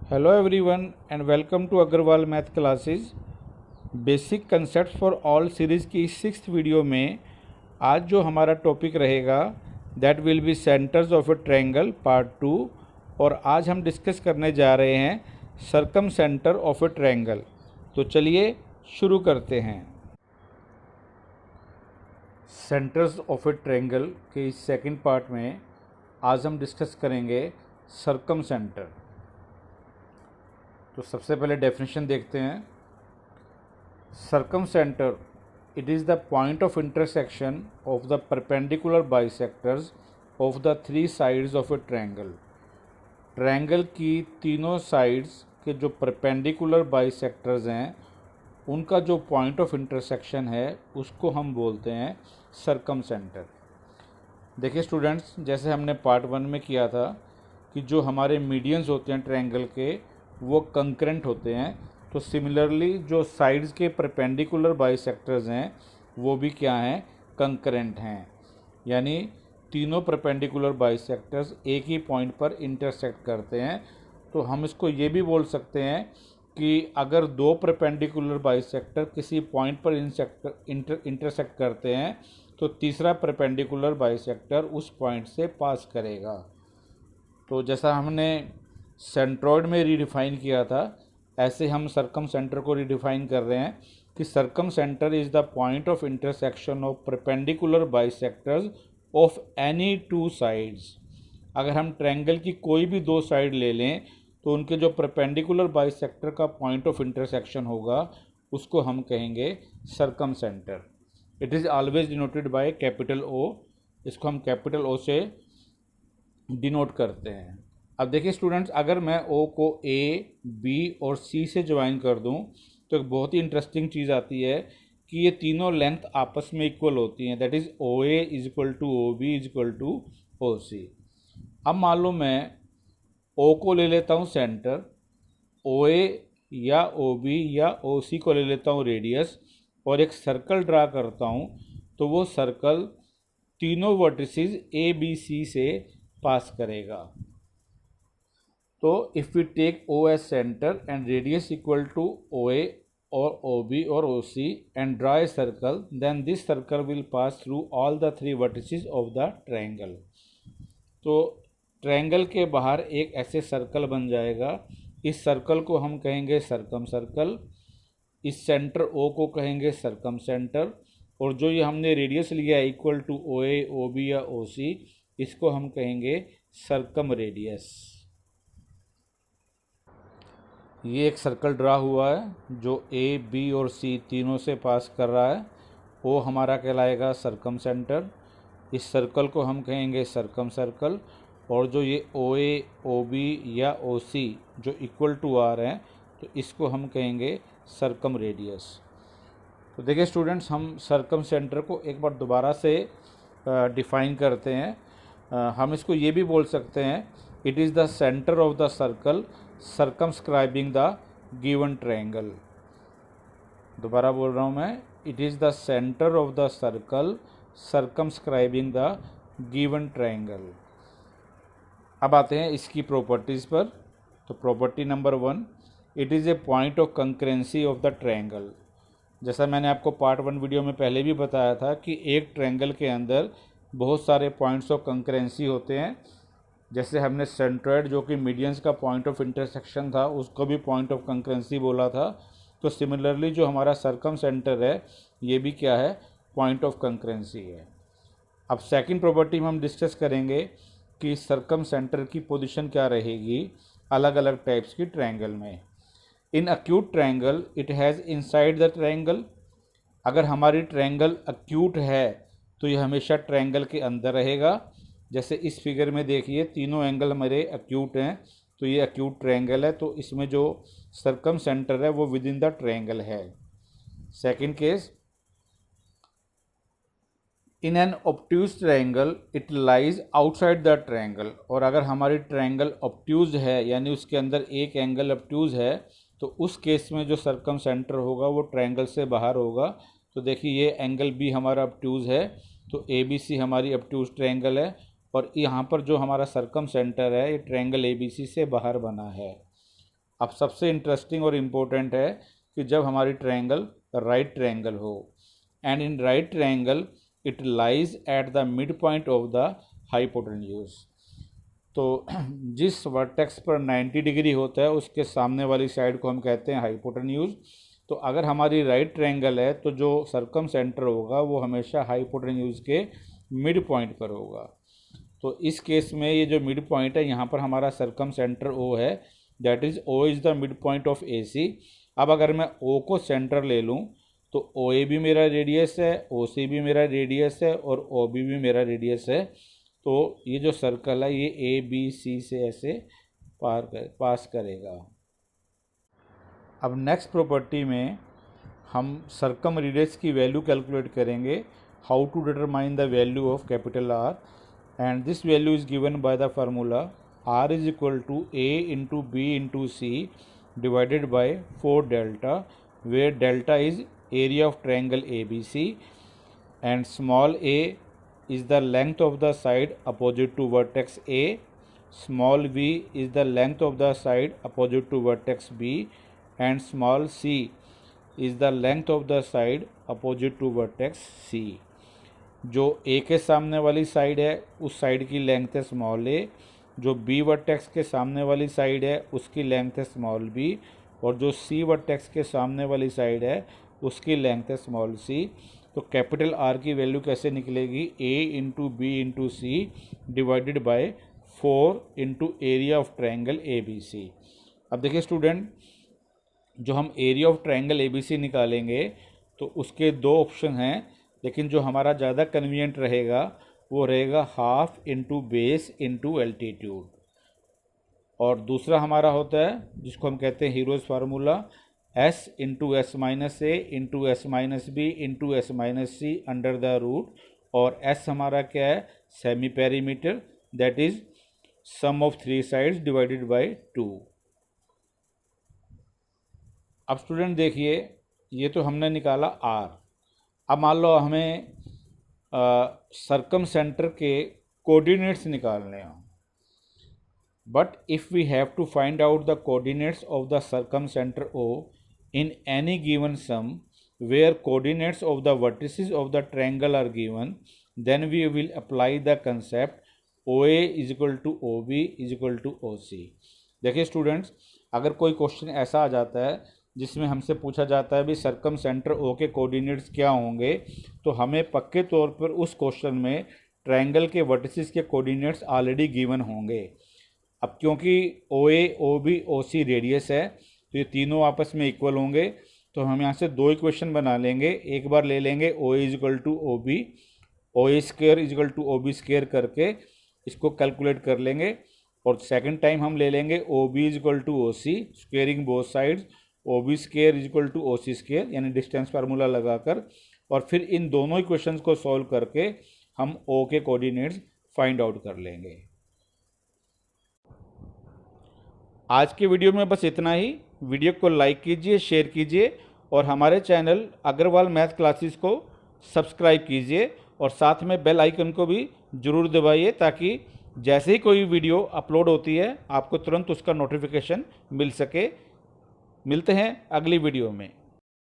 Hello everyone and welcome to Agarwal math classes. Basic concept for all series की sixth video में आज जो हमारा टॉपिक रहेगा that will be centres of a triangle part 2। और आज हम डिस्कस करने जा रहे हैं circumcentre of a triangle. तो चलिए शुरू करते हैं। सेंटर्स ऑफ ए ट्रायंगल के इस सेकंड पार्ट में आज हम डिस्कस करेंगे सर्कम सेंटर। तो सबसे पहले डेफिनेशन देखते हैं। Circumcentre, it is the point of intersection of the perpendicular bisectors of the three sides of a triangle. Triangle की तीनों साइड्स के जो परपेंडिकुलर बाइसेक्टर्स हैं उनका जो पॉइंट ऑफ इंटरसेक्शन है उसको हम बोलते हैं सर्कम सेंटर। देखिए स्टूडेंट्स, जैसे हमने पार्ट 1 में किया था कि जो हमारे मीडियंस होते हैं ट्रायंगल के वो कंकरेंट होते हैं, तो सिमिलरली जो साइड्स के परपेंडिकुलर बाइसेक्टर्स हैं वो भी क्या हैं, कंकरेंट हैं। यानी तीनों परपेंडिकुलर बाइसेक्टर्स एक ही पॉइंट पर इंटरसेक्ट करते हैं। तो हम इसको ये भी बोल सकते हैं कि अगर दो परपेंडिकुलर बाइसेक्टर किसी पॉइंट पर इंटरसेक्ट करते हैं तो तीसरा परपेंडिकुलर बाइसेक्टर उस पॉइंट से पास करेगा। तो जैसा हमने सेंट्रॉइड में रीडिफाइन किया था ऐसे हम सर्कम सेंटर को रीडिफाइन कर रहे हैं कि circum centre is the point of intersection of perpendicular bisectors of any two sides. अगर हम ट्रायंगल की कोई भी दो साइड ले लें तो उनके जो परपेंडिकुलर बाइसेक्टर का पॉइंट ऑफ इंटरसेक्शन होगा उसको हम कहेंगे circumcentre. It is always denoted by capital O. इसको हम कैपिटल ओ से डिनोट करते हैं। अब देखिए स्टूडेंट्स, अगर मैं ओ को ए, बी और सी से ज्वाइन कर दूं तो एक बहुत ही इंटरेस्टिंग चीज़ आती है कि ये तीनों लेंथ आपस में इक्वल होती हैं। That is O A is equal to O B is equal to O C. अब मान लो मैं ओ को ले लेता हूँ सेंटर, ओ ए या ओ बी या ओ सी को ले लेता हूँ रेडियस और एक सर्कल ड्रा करता हूँ, तो वो सर्कल तीनों वर्टिसेस ए बी सी से पास करेगा। तो if we take O as centre and radius equal to O A और ओ बी और O C and draw a circle, then this circle will pass through all the three vertices of the triangle. तो triangle के बाहर एक ऐसे circle बन जाएगा। इस सर्कल को हम कहेंगे सर्कम सर्कल। इस सेंटर ओ को कहेंगे सर्कम सेंटर। और जो ये हमने रेडियस लिया है equal to O A, O B या ओ सी, इसको हम कहेंगे सर्कम रेडियस। ये एक सर्कल ड्रा हुआ है जो ए, बी और सी तीनों से पास कर रहा है। ओ हमारा कहलाएगा सर्कम सेंटर। इस सर्कल को हम कहेंगे सर्कम सर्कल। और जो ये ओ ए, ओ बी या ओ सी जो इक्वल टू आ रहे हैं तो इसको हम कहेंगे सर्कम रेडियस। तो देखिए स्टूडेंट्स, हम सर्कम सेंटर को एक बार दोबारा से डिफाइन करते हैं। हम इसको ये भी बोल सकते हैं, it is the centre of the circle circumscribing the given triangle. दोबारा बोल रहा हूँ मैं, it is the centre of the circle circumscribing the given triangle. अब आते हैं इसकी प्रॉपर्टीज़ पर। तो property number 1, it is a point of concurrency of the triangle. जैसा मैंने आपको पार्ट 1 वीडियो में पहले भी बताया था कि एक ट्रायंगल के अंदर बहुत सारे पॉइंट्स ऑफ कंकरेंसी होते हैं। जैसे हमने सेंट्रॉइड जो कि मीडियंस का पॉइंट ऑफ इंटरसेक्शन था उसको भी पॉइंट ऑफ कंकरेंसी बोला था। तो सिमिलरली जो हमारा सर्कम सेंटर है ये भी क्या है, पॉइंट ऑफ कंकरेंसी है। अब सेकंड प्रॉपर्टी में हम डिस्कस करेंगे कि सर्कम सेंटर की पोजीशन क्या रहेगी अलग अलग टाइप्स की ट्रायंगल में। In acute triangle it has inside the triangle. अगर हमारी ट्रायंगल अक्यूट है तो ये हमेशा ट्रायंगल के अंदर रहेगा। जैसे इस फिगर में देखिए तीनों एंगल हमारे अक्यूट हैं, तो ये अक्यूट ट्रायंगल है, तो इसमें जो सर्कम सेंटर है वो विद इन द ट्रायंगल है। Second case, in an obtuse triangle it lies outside the triangle. और अगर हमारी ट्रायंगल ऑब्ट्यूज है यानी उसके अंदर एक एंगल ऑब्ट्यूज है तो उस केस में जो सर्कम सेंटर होगा वो ट्रायंगल से बाहर होगा। तो देखिए ये एंगल बी हमारा ऑब्ट्यूज है, तो ए बी सी हमारी ऑब्ट्यूज ट्रायंगल है और यहाँ पर जो हमारा सर्कम सेंटर है ये ट्रायंगल ए बी सी से बाहर बना है। अब सबसे इंटरेस्टिंग और इम्पोर्टेंट है कि जब हमारी ट्रायंगल राइट ट्रायंगल हो, and in right triangle it lies at the mid point of the hypotenuse. तो जिस वर्टेक्स पर 90 डिग्री होता है उसके सामने वाली साइड को हम कहते हैं हाइपोटेन्यूज। तो अगर हमारी राइट ट्रायंगल है तो जो सर्कम सेंटर होगा वो हमेशा हाइपोटेन्यूज के मिड पॉइंट पर होगा। तो इस केस में ये जो मिड पॉइंट है यहाँ पर हमारा सर्कम सेंटर ओ है, that is O is the mid point of A C. अब अगर मैं ओ को सेंटर ले लूँ तो ओ ए भी मेरा रेडियस है, ओ सी भी मेरा रेडियस है और ओ बी भी मेरा रेडियस है। तो ये जो सर्कल है ये ए बी सी से ऐसे पास करेगा। अब नेक्स्ट प्रॉपर्टी में हम सर्कम रेडियस की वैल्यू कैलकुलेट करेंगे, how to determine the value of capital R, and this value is given by the formula R is equal to A into B into C divided by 4 delta, where delta is area of triangle A B C and small a is the length of the side opposite to vertex A, small v is the length of the side opposite to vertex B, and small c is the length of the side opposite to vertex C। जो A के सामने वाली side है उस side की length है small a, जो B vertex के सामने वाली साइड है उसकी लेंथ है स्मॉल b, और जो C वर्टेक्स के सामने वाली साइड है उसकी लेंथ है स्मॉल c। तो कैपिटल आर की वैल्यू कैसे निकलेगी, A into B into C divided by 4 into area of triangle A B C. अब देखिए स्टूडेंट, जो हम area of triangle A B C निकालेंगे तो उसके 2 ऑप्शन हैं, लेकिन जो हमारा ज़्यादा कन्वीनियंट रहेगा वो रहेगा half into base into altitude, और दूसरा हमारा होता है जिसको हम कहते हैं Hero's formula, s into S minus A into S minus B into S minus C under the root, और s हमारा क्या है, semi perimeter, that is sum of 3 sides divided by 2। अब स्टूडेंट देखिए, ये तो हमने निकाला r। अब मान लो हमें सर्कम सेंटर के कोऑर्डिनेट्स निकालने हों, but if we have to find out the coordinates of the circumcenter O in any given sum where coordinates of the vertices of the triangle are given, then we will apply the concept OA is equal to OB is equal to OC। देखिए students, अगर कोई question ऐसा आ जाता है जिसमें हमसे पूछा जाता है भी सर्कम सेंटर ओ के कोऑर्डिनेट्स क्या होंगे, तो हमें पक्के तौर पर उस क्वेश्चन में ट्रायंगल के वर्टिसेस के कोऑर्डिनेट्स ऑलरेडी गिवन होंगे। अब क्योंकि ओ ए ओ बी ओ सी रेडियस है तो ये तीनों आपस में इक्वल होंगे, तो हम यहाँ से 2 इक्वेशन बना लेंगे। एक बार ले लेंगे O A equal to O B, O A square equal to O B square करके इसको कैलकुलेट कर लेंगे, और सेकंड टाइम हम ले लेंगे O B equal to O C squaring both sides, O B square equal to O C square यानी distance formula लगाकर, और फिर इन दोनों इक्वेशंस को सॉल्व करके हम ओ के कोऑर्डिनेट्स फाइंड आउट कर लेंगे। आज के वीडियो में बस इतना ही। वीडियो को लाइक कीजिए, शेयर कीजिए, और हमारे चैनल अग्रवाल मैथ क्लासेस को सब्सक्राइब कीजिए, और साथ में बेल आइकन को भी ज़रूर दबाइए ताकि जैसे ही कोई वीडियो अपलोड होती है आपको तुरंत उसका नोटिफिकेशन मिल सके। मिलते हैं अगली वीडियो में।